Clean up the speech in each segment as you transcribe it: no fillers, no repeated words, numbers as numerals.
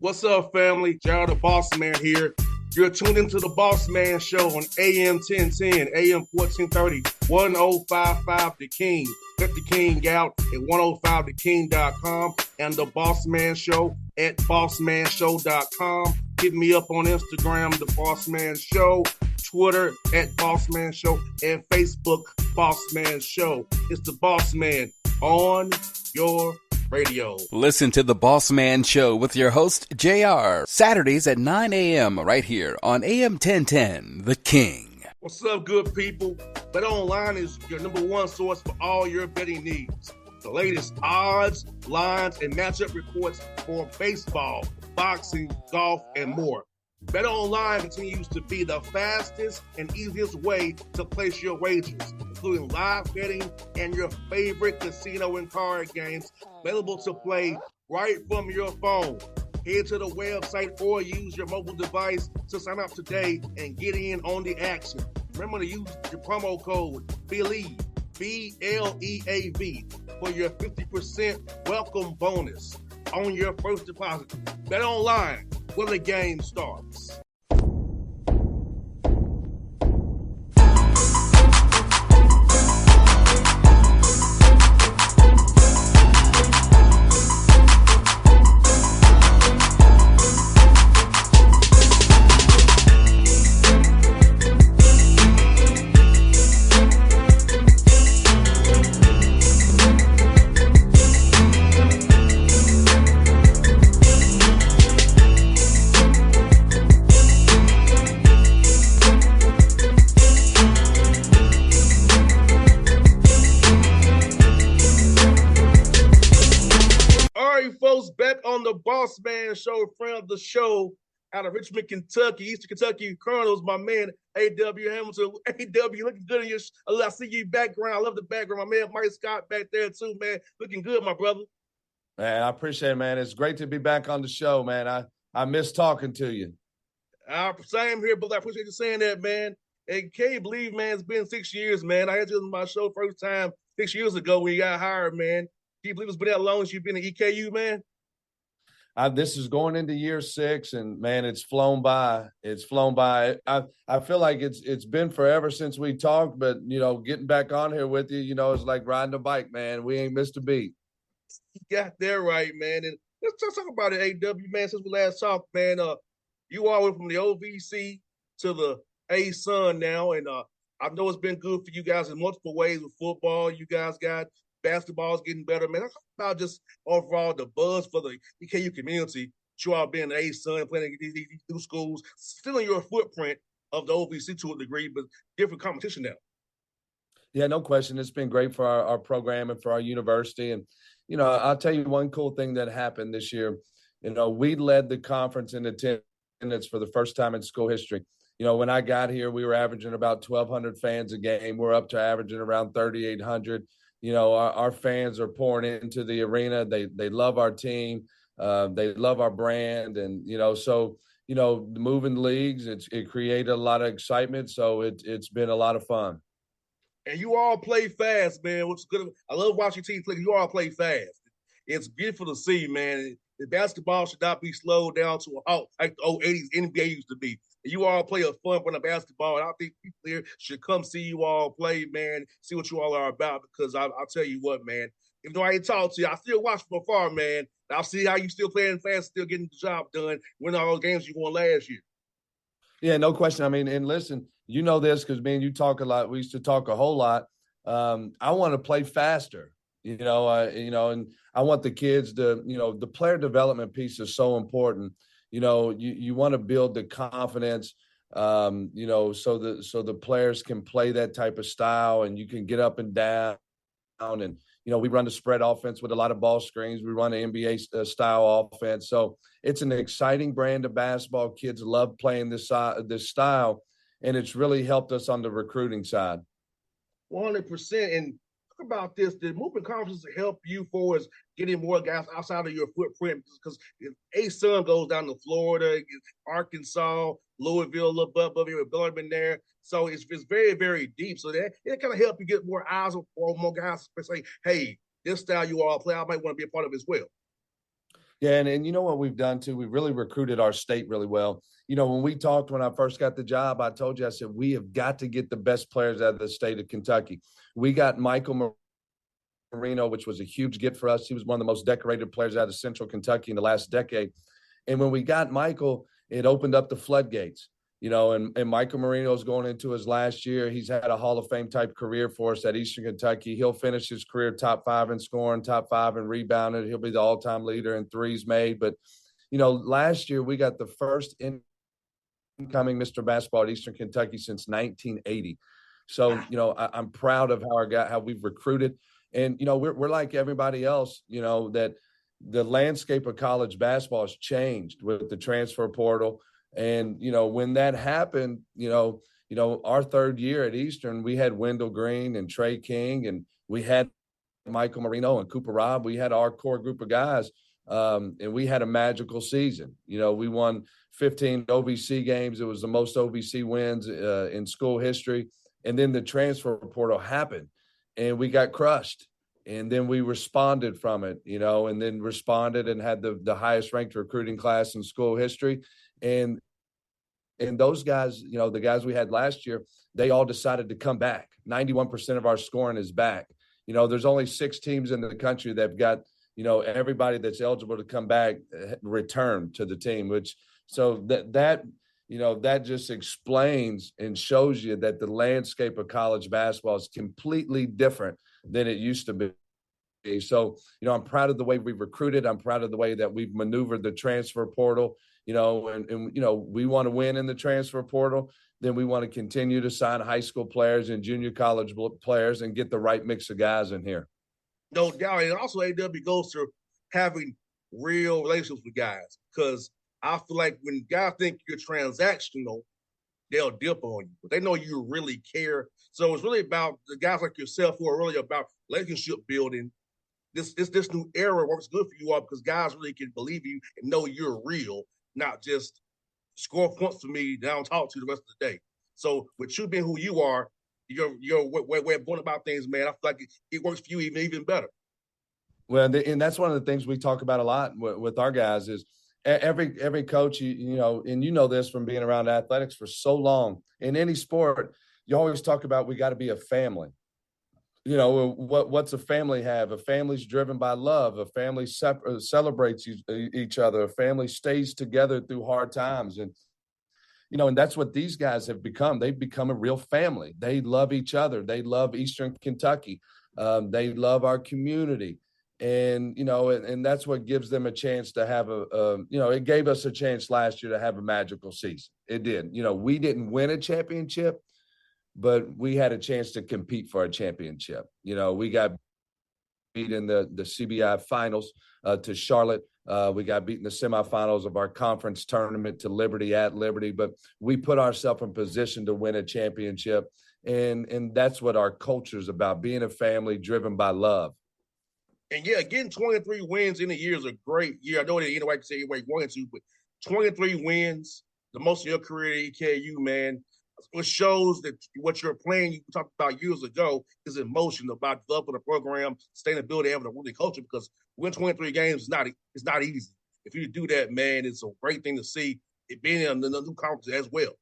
What's up, family? Gerald the Bossman here. You're tuned into the Bossman Show on AM 1010, AM 1430, 1055 The King. Let the King out at 105theking.com and the Bossman Show at bossmanshow.com. Hit me up on Instagram, The Bossman Show, Twitter at Bossman Show, and Facebook, Bossman Show. It's the Bossman on your radio. Listen to the Bossman Show with your host, JR, Saturdays at 9 a.m. right here on AM 1010, The King. What's up, good people? Bet Online is your number one source for all your betting needs. The latest odds, lines, and matchup reports for baseball, boxing, golf, and more. Bet Online continues to be the fastest and easiest way to place your wagers, including live betting and your favorite casino and card games available to play right from your phone. Head to the website or use your mobile device to sign up today and get in on the action. Remember to use your promo code BELIEVE, B-L-E-A-V, for your 50% welcome bonus on your first deposit. Bet Online, where the game starts. On the Bossman Show, friend of the show, out of Richmond, Kentucky, Eastern Kentucky Colonels, my man A.W. Hamilton. A.W. looking good in your. I see you background. I love the background. My man Mike Scott back there too, man. Looking good, my brother. Man, I appreciate it, man. It's great to be back on the show, man. I miss talking to you. Same here, but I appreciate you saying that, man. And can you believe, man, it's been 6 years, man. I had you on my show first time 6 years ago when you got hired, man. Can you believe it's been that long since you've been at EKU, man? This is going into year 6, and man, it's flown by. It's flown by. I feel like it's been forever since we talked, but getting back on here with you, it's like riding a bike, man. We ain't missed a beat. You got that right, man. And let's talk about it, AW, man. Since we last talked, man, you all went from the OVC to the A-Sun now, and I know it's been good for you guys in multiple ways with football. You guys got basketball's getting better, man. Let's talk about just overall the buzz for the EKU community. You all being an A-Sun, playing these new schools, still in your footprint of the OVC to a degree, but different competition now. Yeah, no question. It's been great for our program and for our university. And, I'll tell you one cool thing that happened this year. We led the conference in attendance for the first time in school history. When I got here, we were averaging about 1,200 fans a game. We're up to averaging around 3,800. Our fans are pouring into the arena. They love our team. They love our brand. And, moving leagues, it created a lot of excitement. So it's been a lot of fun. And you all play fast, man, which is good. I love watching teams play. You all play fast. It's beautiful to see, man. The basketball should not be slowed down to a halt like the old 80s NBA used to be. You all play a fun brand of basketball, and I think people here should come see you all play, man, see what you all are about, because I'll tell you what, man, even though I ain't talked to you, I still watch from afar, man. I'll see how you still playing fast, still getting the job done, winning all those games you won last year. Yeah, no question. I mean, and listen, you know this because, man, you talk a lot. We used to talk a whole lot. I want to play faster, and I want the kids to, the player development piece is so important. You want to build the confidence, so the players can play that type of style and you can get up and down. And, we run the spread offense with a lot of ball screens. We run an NBA style offense. So it's an exciting brand of basketball. Kids love playing this style, and it's really helped us on the recruiting side. 100%. And talk about this. Did moving conferences help you for us getting more guys outside of your footprint? Because if A-Sun goes down to Florida, Arkansas, Louisville, a little above here with Bellarmine there. So it's very, very deep. So that it kind of help you get more eyes or more guys to say, hey, this style you all play, I might want to be a part of as well. Yeah, and you know what we've done too? We've really recruited our state really well. You know, when we talked when I first got the job, I told you, I said, we have got to get the best players out of the state of Kentucky. We got Michael Marino, which was a huge get for us. He was one of the most decorated players out of Central Kentucky in the last decade. And when we got Michael, it opened up the floodgates. You know, and Michael Marino's going into his last year. He's had a Hall of Fame type career for us at Eastern Kentucky. He'll finish his career top 5 in scoring, top 5 in rebounding. He'll be the all-time leader in threes made. But, you know, last year we got the first incoming Mr. Basketball at Eastern Kentucky since 1980. So, you know, I'm proud of how we've recruited. And, you know, we're like everybody else, you know, that the landscape of college basketball has changed with the transfer portal. And, you know, when that happened, you know, our third year at Eastern, we had Wendell Green and Trey King, and we had Michael Marino and Cooper Robb. We had our core group of guys, and we had a magical season. You know, we won 15 OVC games. It was the most OVC wins in school history. And then the transfer portal happened, and we got crushed. And then we responded from it, you know, and then responded and had the highest ranked recruiting class in school history. And those guys, you know, the guys we had last year, they all decided to come back. 91% of our scoring is back. You know, there's only 6 teams in the country that have got, you know, everybody that's eligible to come back return to the team, which so that you know, that just explains and shows you that the landscape of college basketball is completely different than it used to be. So, you know, I'm proud of the way we've recruited. I'm proud of the way that we've maneuvered the transfer portal, you know, and you know, we want to win in the transfer portal. Then we want to continue to sign high school players and junior college players and get the right mix of guys in here. No doubt. And also, AW goes to having real relationships with guys, because I feel like when guys think you're transactional, they'll dip on you, but they know you really care. So it's really about the guys like yourself who are really about relationship building. This new era works good for you all because guys really can believe you and know you're real, not just score points for me that I don't talk to the rest of the day. So with you being who you are, your way of going about things, man, I feel like it works for you even better. Well, and that's one of the things we talk about a lot with our guys is every coach, you know, and you know this from being around athletics for so long. In any sport, you always talk about we got to be a family. You know, what's a family have? A family's driven by love. A family celebrates each other. A family stays together through hard times. And, you know, and that's what these guys have become. They've become a real family. They love each other. They love Eastern Kentucky. They love our community. And, you know, and that's what gives them a chance to have you know, it gave us a chance last year to have a magical season. It did. You know, we didn't win a championship, but we had a chance to compete for a championship. You know, we got beat in the CBI finals to Charlotte. We got beat in the semifinals of our conference tournament to Liberty at Liberty, but we put ourselves in position to win a championship. And that's what our culture is about, being a family driven by love. And yeah, getting 23 wins in a year is a great year. I know that anybody can say anybody wanted to, but 23 wins, the most of your career at EKU, man. It shows that what you're playing, you talked about years ago, is in motion about developing a program, sustainability, having a winning culture, because win 23 games is not easy. If you do that, man, it's a great thing to see. It being in the new conference as well.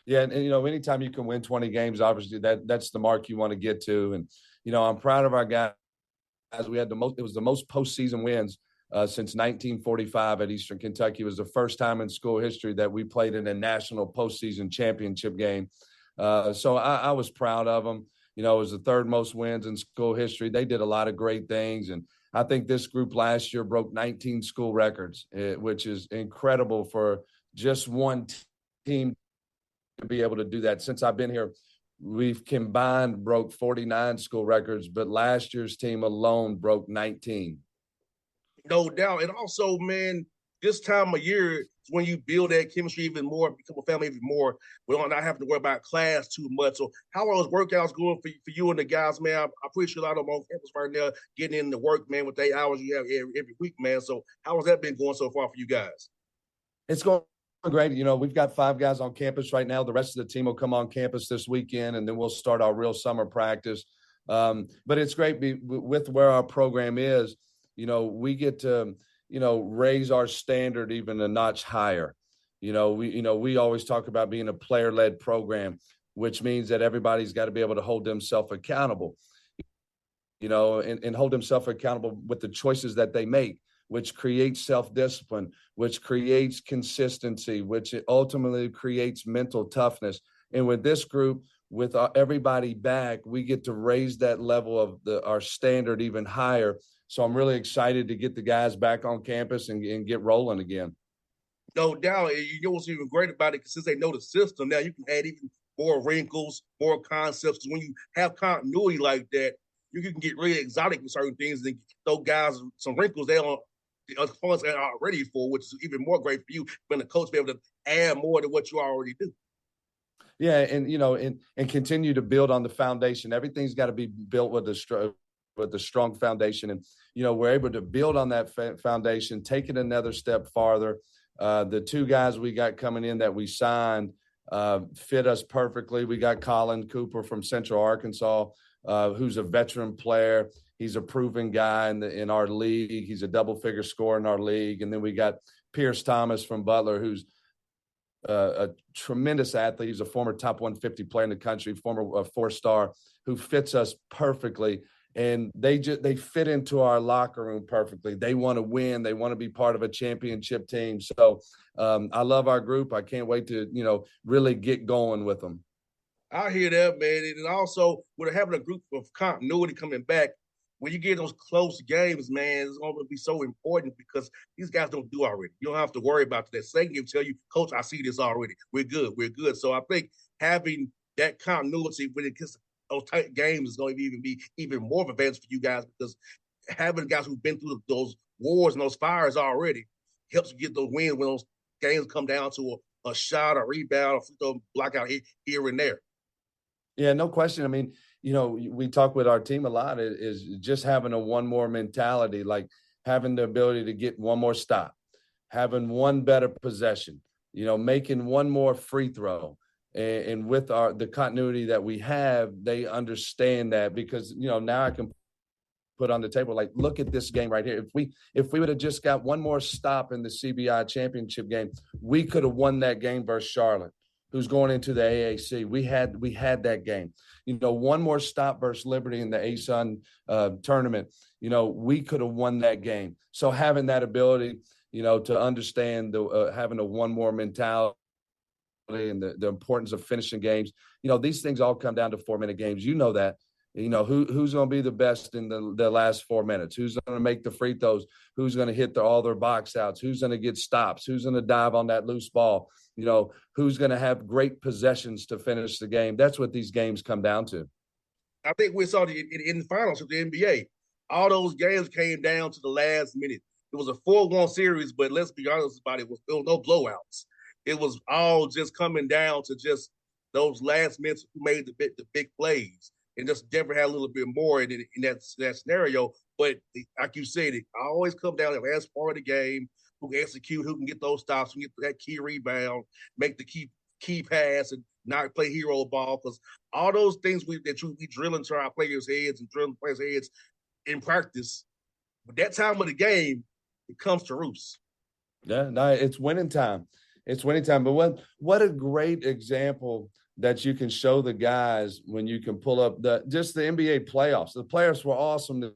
Yeah, and you know, anytime you can win 20 games, obviously that's the mark you want to get to. And, you know, I'm proud of our guys. We had it was the most postseason wins since 1945 at Eastern Kentucky. It was the first time in school history that we played in a national postseason championship game. So I was proud of them. You know, it was the 3rd most wins in school history. They did a lot of great things. And I think this group last year broke 19 school records, which is incredible for just one team to be able to do that. Since I've been here, we've combined broke 49 school records, but last year's team alone broke 19. No doubt. And also, man, this time of year is when you build that chemistry even more, become a family even more. We don't not have to worry about class too much. So how are those workouts going for you and the guys, man? I'm pretty sure a lot of them on campus right now getting in the work, man, with the 8 hours you have every week, man. So how has that been going so far for you guys? It's going great. You know, we've got 5 guys on campus right now. The rest of the team will come on campus this weekend, and then we'll start our real summer practice. But it's great with where our program is. You know, we get to, raise our standard even a notch higher. We always talk about being a player-led program, which means that everybody's got to be able to hold themselves accountable, and hold themselves accountable with the choices that they make, which creates self-discipline, which creates consistency, which ultimately creates mental toughness. And with this group, with everybody back, we get to raise that level of our standard even higher. So I'm really excited to get the guys back on campus and get rolling again. No doubt. You know what's even great about it, because since they know the system, now you can add even more wrinkles, more concepts. When you have continuity like that, you can get really exotic with certain things and throw guys some wrinkles they don't opponents are ready for, which is even more great for you when the coach be able to add more to what you already do. Yeah, and continue to build on the foundation. Everything's got to be built with a strong foundation, and we're able to build on that foundation, take it another step farther. The two guys we got coming in that we signed fit us perfectly. We got Colin Cooper from Central Arkansas, who's a veteran player. He's a proven guy in our league. He's a double-figure scorer in our league. And then we got Pierce Thomas from Butler, who's a tremendous athlete. He's a former top 150 player in the country, former four-star, who fits us perfectly. And they fit into our locker room perfectly. They want to win. They want to be part of a championship team. So I love our group. I can't wait to, really get going with them. I hear that, man. And also, with having a group of continuity coming back, when you get those close games, man, it's going to be so important because these guys don't do already. You don't have to worry about that. Second game tell you, Coach, I see this already. We're good. We're good. So I think having that continuity when it gets to those tight games is going to be even more of an advantage for you guys, because having guys who've been through those wars and those fires already helps you get those wins when those games come down to a shot, a rebound, a block out here and there. Yeah, no question. I mean, we talk with our team a lot is just having a one more mentality, like having the ability to get one more stop, having one better possession, making one more free throw. And with the continuity that we have, they understand that, because, now I can put on the table, like, look at this game right here. If we would have just got one more stop in the CBI championship game, we could have won that game versus Charlotte, who's going into the AAC. We had that game. One more stop versus Liberty in the ASUN tournament. We could have won that game. So having that ability, to understand having a one more mentality and the importance of finishing games. These things all come down to 4-minute games. You know that. Who's going to be the best in the last 4 minutes? Who's going to make the free throws? Who's going to hit all their box outs? Who's going to get stops? Who's going to dive on that loose ball? Who's going to have great possessions to finish the game? That's what these games come down to. I think we saw in the finals of the NBA, all those games came down to the last minute. It was a 4-1 series, but let's be honest about it, there was no blowouts. It was all just coming down to just those last minutes who made the big plays. And just Denver had a little bit more in that scenario. But like you said, it always comes down to the last part of the game, who can execute, who can get those stops, who can get that key rebound, make the key pass, and not play hero ball. Because all those things we drill into our players' heads and drill into players' heads in practice, but that time of the game, it comes to roost. Yeah, no, it's winning time. It's winning time. But what a great example that you can show the guys when you can pull up just the NBA playoffs. The playoffs were awesome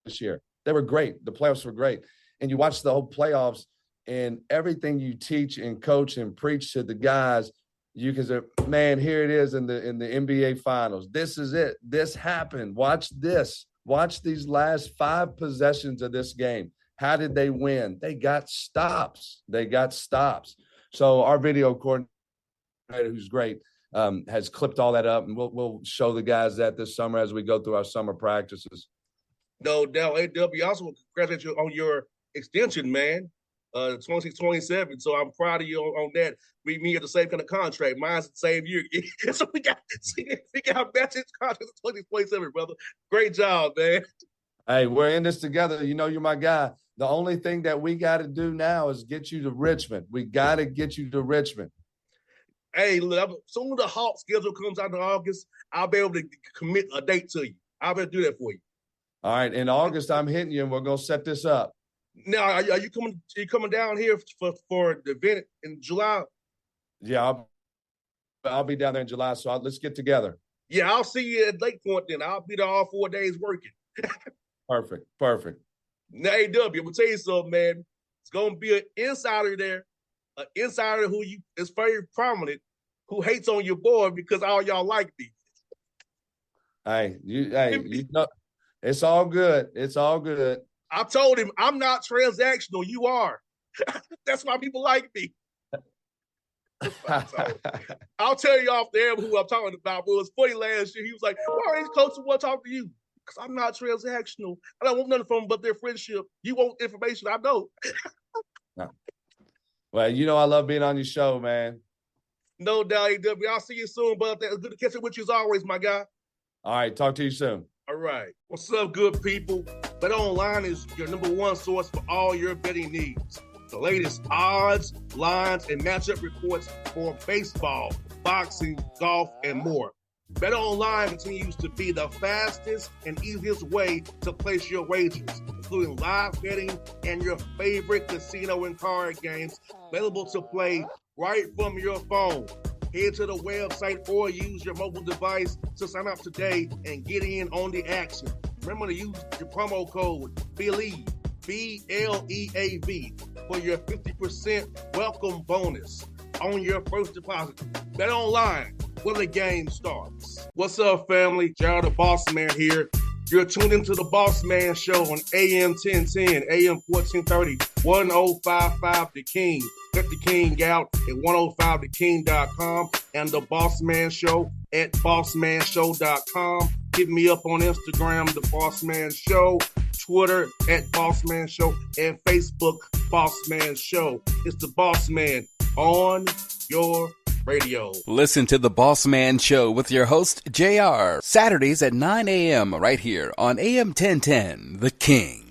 this year. They were great. The playoffs were great. And you watch the whole playoffs, and everything you teach and coach and preach to the guys, you can say, man, here it is in the NBA finals. This is it. This happened. Watch this. Watch these last 5 possessions of this game. How did they win? They got stops. So our video coordinator, who's great, has clipped all that up, and we'll show the guys that this summer as we go through our summer practices. No doubt. AW, also congratulate you on your extension, man. 26-27. So I'm proud of you on that. Me at the same kind of contract. Mine's the same year. So we got matching contracts 20-27, brother. Great job, man. Hey, we're in this together. You're my guy. The only thing that we got to do now is get you to Richmond. We got to get you to Richmond. Hey, look, soon as the Hawk schedule comes out in August, I'll be able to commit a date to you. I'll be able to do that for you. All right. In August, I'm hitting you, and we're going to set this up. Now, are you coming? Are you coming down here for the event in July? Yeah, I'll be down there in July. So let's get together. Yeah, I'll see you at Lake Point then. I'll be there all 4 days working. Perfect. Now, AW, I'm gonna tell you something, man. It's gonna be an insider there, an insider who is very prominent, who hates on your boy because all y'all like me. Hey, you know, it's all good. It's all good. I told him I'm not transactional. You are. That's why people like me. I'll tell you off the air who I'm talking about. But it was funny last year. He was like, "Why these coaches want to talk to you?" Because I'm not transactional. I don't want nothing from them but their friendship. You want information? I know. No. Well, you know I love being on your show, man. No doubt, AW. I'll see you soon, but it's good to catch up with you as always, my guy. All right, talk to you soon. All right. What's up, good people? BetOnline is your number one source for all your betting needs. The latest odds, lines, and matchup reports for baseball, boxing, golf, and more. BetOnline continues to be the fastest and easiest way to place your wagers, including live betting and your favorite casino and card games available to play right from your phone. Head to the website or use your mobile device to sign up today and get in on the action. Remember to use your promo code BELIEVE, BLEAV, for your 50% welcome bonus on your first deposit. Bet online where the game starts. What's up, family? Gerald the Bossman here. You're tuned into the Bossman Show on AM 1010, AM 1430, 1055 The King. Check The King out at 105theking.com and the Bossman Show at bossmanshow.com. Hit me up on Instagram, The Bossman Show, Twitter at Bossman Show, and Facebook, Bossman Show. It's the Bossman on your radio. Listen to the Bossman Show with your host, JR, Saturdays at 9 a.m. right here on AM 1010, The King.